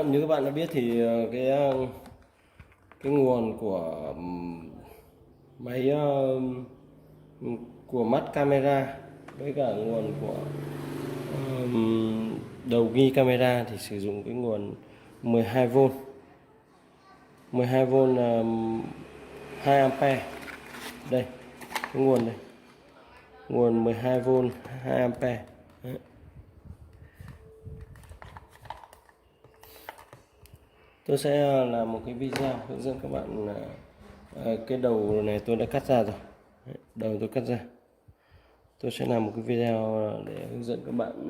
Như các bạn đã biết thì cái nguồn của máy của mắt camera với cả nguồn của đầu ghi camera thì sử dụng cái nguồn 12V 12V là 2A. Đây, cái nguồn đây, nguồn 12V 2A. Đấy. Tôi sẽ làm một cái video hướng dẫn các bạn cái đầu này tôi đã cắt ra rồi. Đấy, đầu tôi cắt ra. Tôi sẽ làm một cái video để hướng dẫn các bạn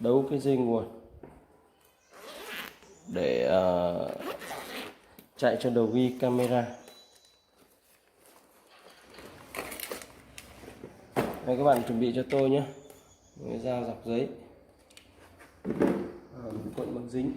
đấu cái dây nguồn để chạy cho đầu ghi camera. Đây, các bạn chuẩn bị cho tôi nhé, một cái dao dọc giấy, một cuộn băng dính.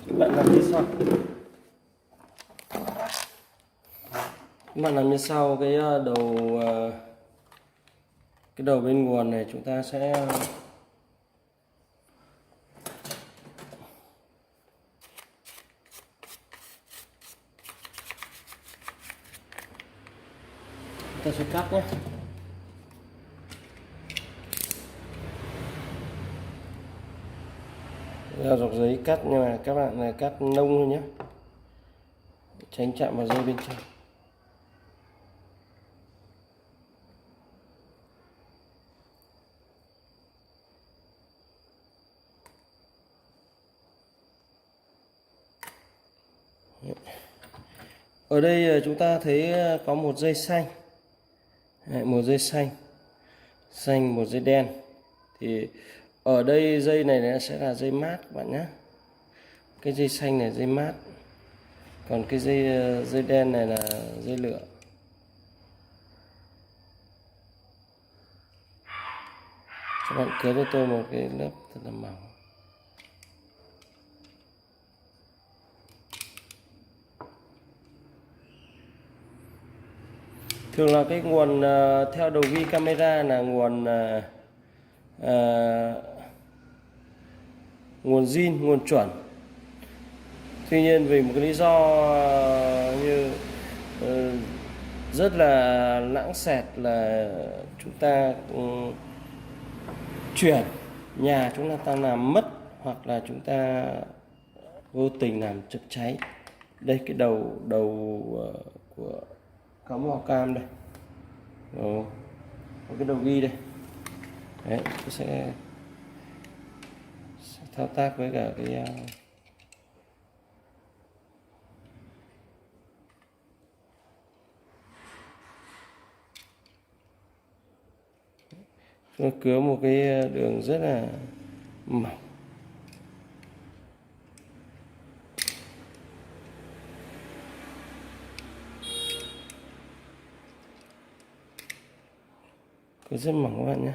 Các bạn làm như sau. Các bạn làm như sau, cái đầu bên nguồn này chúng ta sẽ cắt nhé. Dao dọc giấy cắt, nhưng mà các bạn là cắt nông thôi nhé, tránh chạm vào dây bên trong. Ở đây chúng ta thấy có một dây xanh, một dây xanh, một dây đen. Thì ở đây dây này sẽ là dây mát các bạn nhé. Cái dây xanh này dây mát, còn cái dây đen này là dây lửa. Các bạn cứa cho tôi một cái lớp thật là mỏng. Thường là cái nguồn theo đầu ghi camera là nguồn zin, nguồn chuẩn. Tuy nhiên vì một cái lý do như rất là lãng xẹt là chúng ta chuyển nhà chúng ta làm mất, hoặc là chúng ta vô tình làm chập cháy. Đây, cái đầu của cắm vào cam đây. Có cái đầu ghi đây. Đấy, tôi sẽ thao tác với cả cái tôi cứa một cái đường rất là mỏng. Cứa rất mỏng các bạn nhé.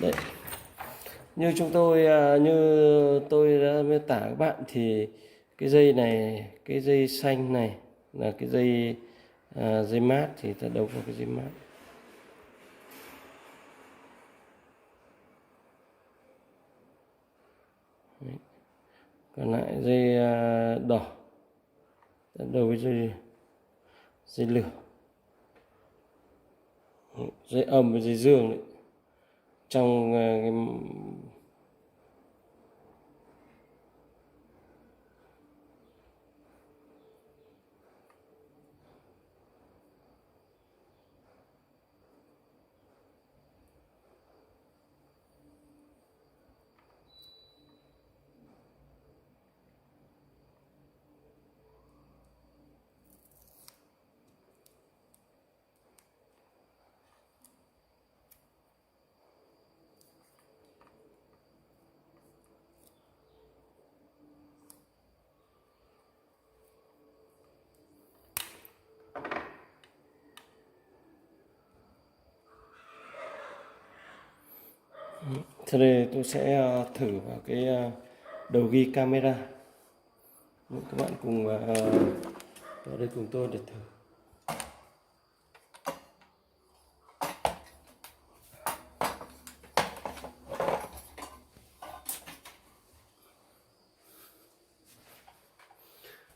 Đấy. Như tôi đã miêu tả các bạn thì cái dây này, cái dây xanh này là cái dây mát, thì ta đấu vào cái dây mát. Đấy. Còn lại dây đỏ ta đấu với dây lửa, dây âm với dây dương đấy. Trong Sau đây tôi sẽ thử vào cái đầu ghi camera. Các bạn cùng vào đây cùng tôi để thử.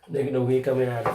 Đây cái đầu ghi camera này.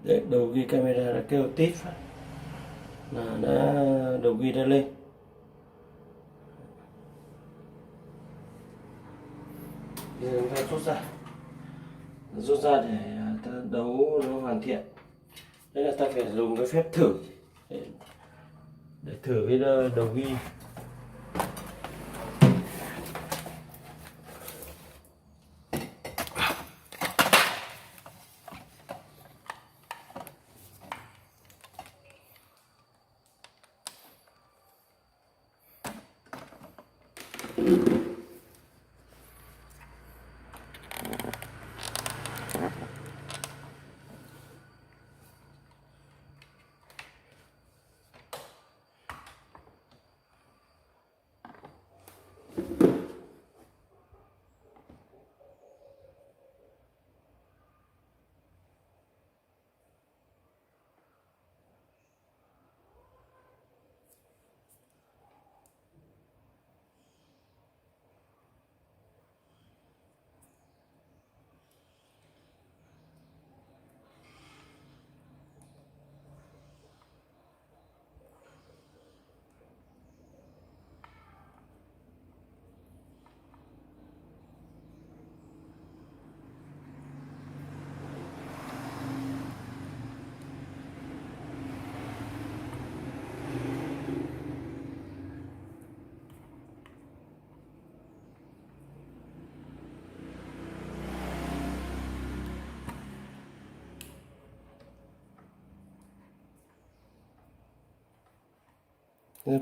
Đấy, đầu ghi camera đã kêu tít phát là đã đầu ghi đã lên. Bây giờ chúng ta rút ra để ta đấu nó hoàn thiện. Đây là ta phải dùng cái phép thử để thử cái đầu ghi.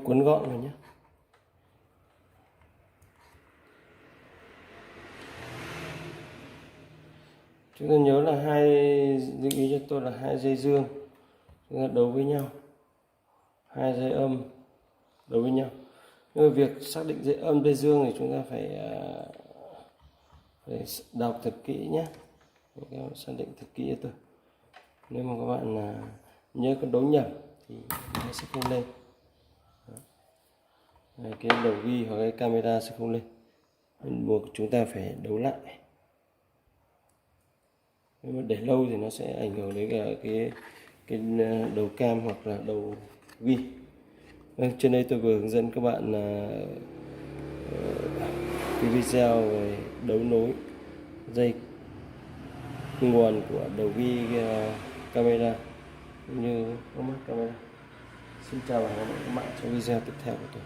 Cuốn gọn rồi nhé. Chúng ta nhớ là lưu ý cho tôi là 2 dây dương chúng ta đấu với nhau, 2 dây âm đấu với nhau. Nhưng mà việc xác định dây âm dây dương thì chúng ta phải đọc thật kỹ nhé. Các bạn xác định thật kỹ cho tôi. Nếu mà các bạn nhớ có đấu nhầm thì nó sẽ không lên. Cái đầu ghi hoặc cái camera sẽ không lên, buộc chúng ta phải đấu lại. Nếu mà để lâu thì nó sẽ ảnh hưởng đến cả cái đầu cam hoặc là đầu ghi. Trên đây tôi vừa hướng dẫn các bạn cái video về đấu nối dây nguồn của đầu ghi camera cũng như mắt camera. Xin chào và hẹn gặp lại các bạn trong video tiếp theo của tôi.